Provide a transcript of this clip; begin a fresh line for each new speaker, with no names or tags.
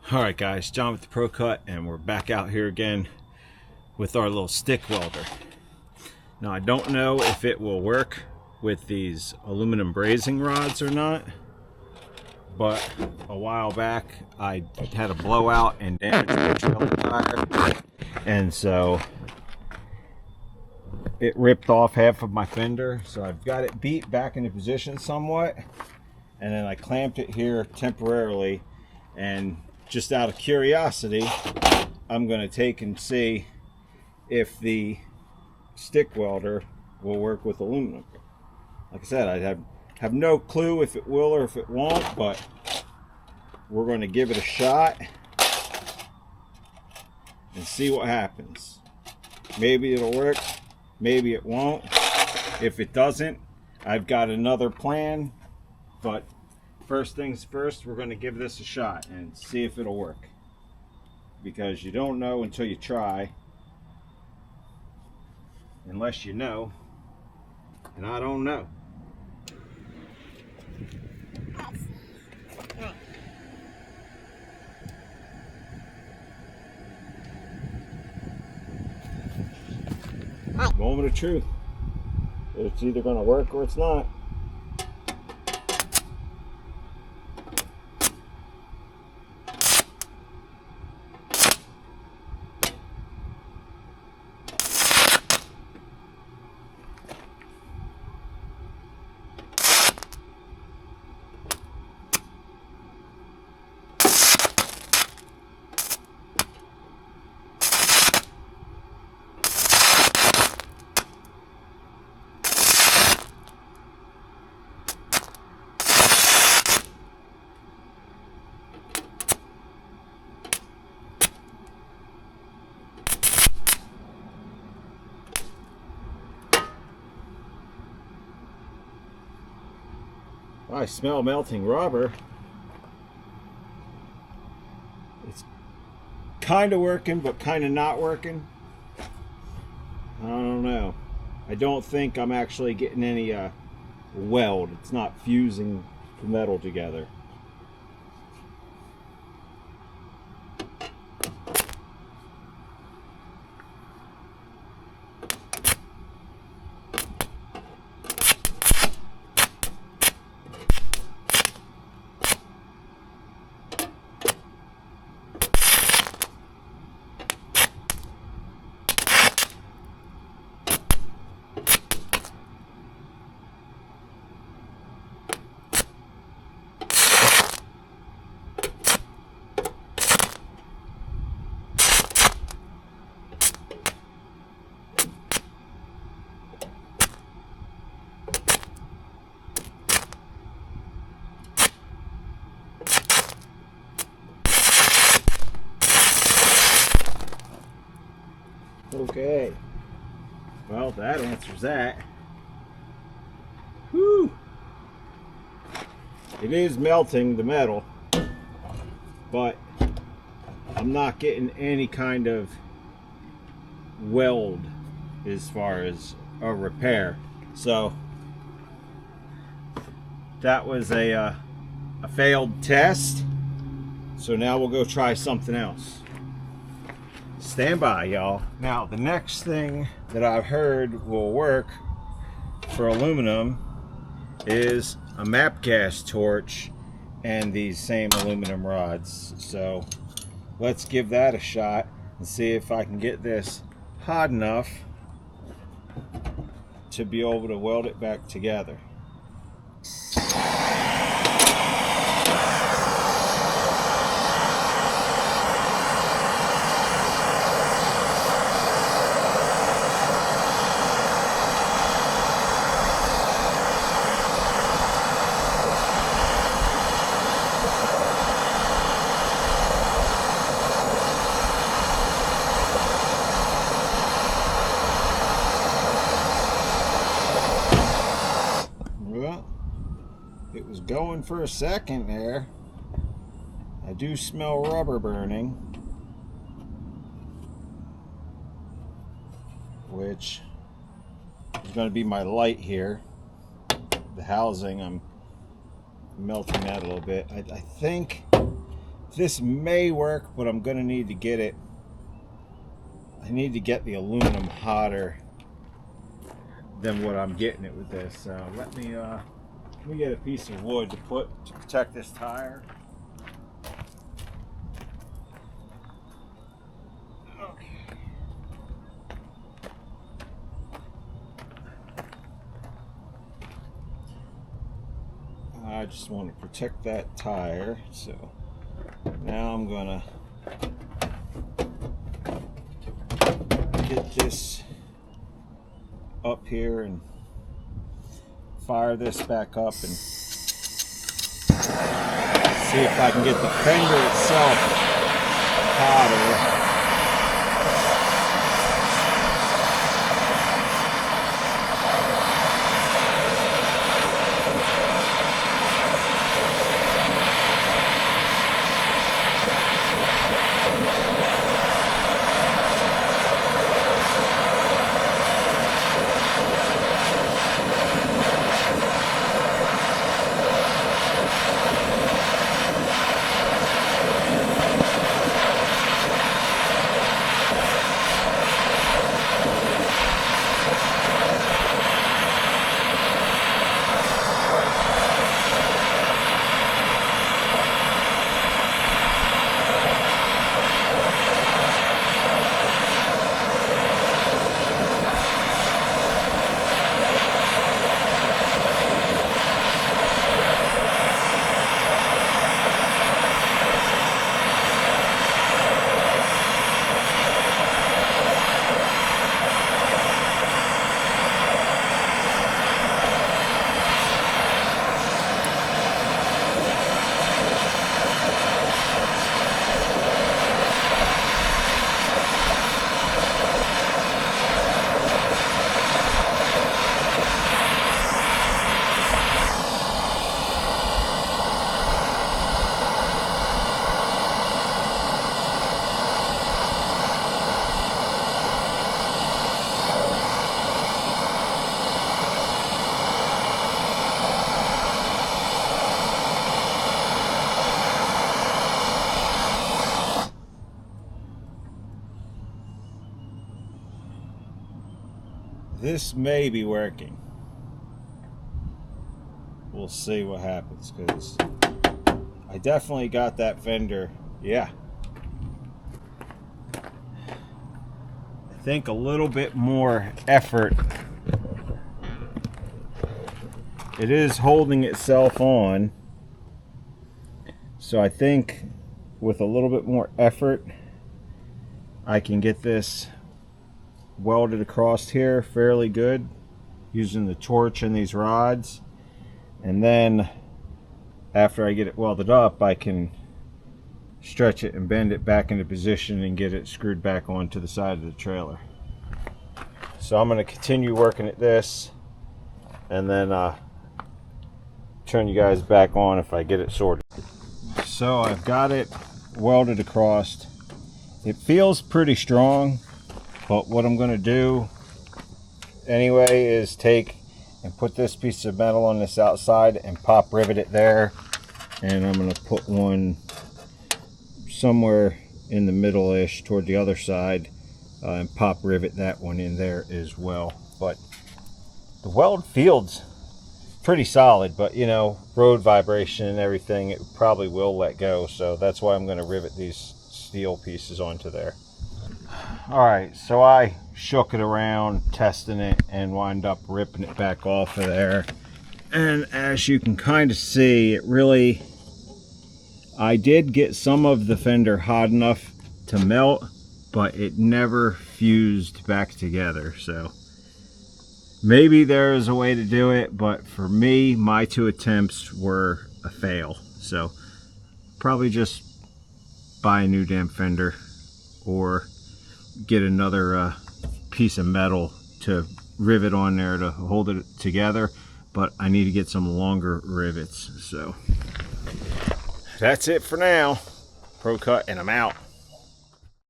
Alright guys, John with the ProCut, and we're back out here again with our little stick welder. Now I don't know if it will work with these aluminum brazing rods or not, but a while back I had a blowout and damaged the trailer tire, and so it ripped off half of my fender. So I've got it beat back into position somewhat, and then I clamped it here temporarily, and just out of curiosity, I'm going to take and see if the stick welder will work with aluminum. Like I said, I have no clue if it will or if it won't, but we're going to give it a shot and see what happens. Maybe it'll work, maybe it won't. If it doesn't, I've got another plan, but first things first, we're going to give this a shot and see if it'll work, because you don't know until you try, unless you know, and I don't know. Moment of truth. It's either going to work or it's not. I smell melting rubber. It's kind of working, but kind of not working. I don't know. I don't think I'm actually getting any weld. It's not fusing the metal together. Okay, well, that answers that. Whew. It is melting the metal, but I'm not getting any kind of weld as far as a repair. So that was a failed test. So now we'll go try something else. Stand by, y'all. Now, the next thing that I've heard will work for aluminum is a map gas torch and these same aluminum rods. So let's give that a shot and see if I can get this hot enough to be able to weld it back together. It was going for a second there. I do smell rubber burning, which is going to be my light here. The housing, I'm melting that a little bit. I think This may work, but I'm gonna need to get it. I need to get the aluminum hotter than what I'm getting it with this. Let me get a piece of wood to protect this tire. I just want to protect that tire, so now I'm gonna get this up here and fire this back up and see if I can get the fender itself hotter. This may be working. We'll see what happens, because I definitely got that fender. Yeah. I think a little bit more effort. It is holding itself on. So I think with a little bit more effort, I can get this welded across here fairly good using the torch and these rods, and then after I get it welded up, I can stretch it and bend it back into position and get it screwed back onto the side of the trailer. So I'm going to continue working at this and then turn you guys back on if I get it sorted. So I've got it welded across. It feels pretty strong, but what I'm going to do anyway is take and put this piece of metal on this outside and pop rivet it there. And I'm going to put one somewhere in the middle-ish toward the other side and pop rivet that one in there as well. But the weld feels pretty solid, but you know, road vibration and everything, it probably will let go. So that's why I'm going to rivet these steel pieces onto there. Alright, so I shook it around, testing it, and wind up ripping it back off of there. And as you can kind of see, it really, I did get some of the fender hot enough to melt, but it never fused back together. So maybe there is a way to do it, but for me, my 2 attempts were a fail. So probably just buy a new damn fender or get another piece of metal to rivet on there to hold it together, but I need to get some longer rivets. So that's it for now. ProCut, and I'm out.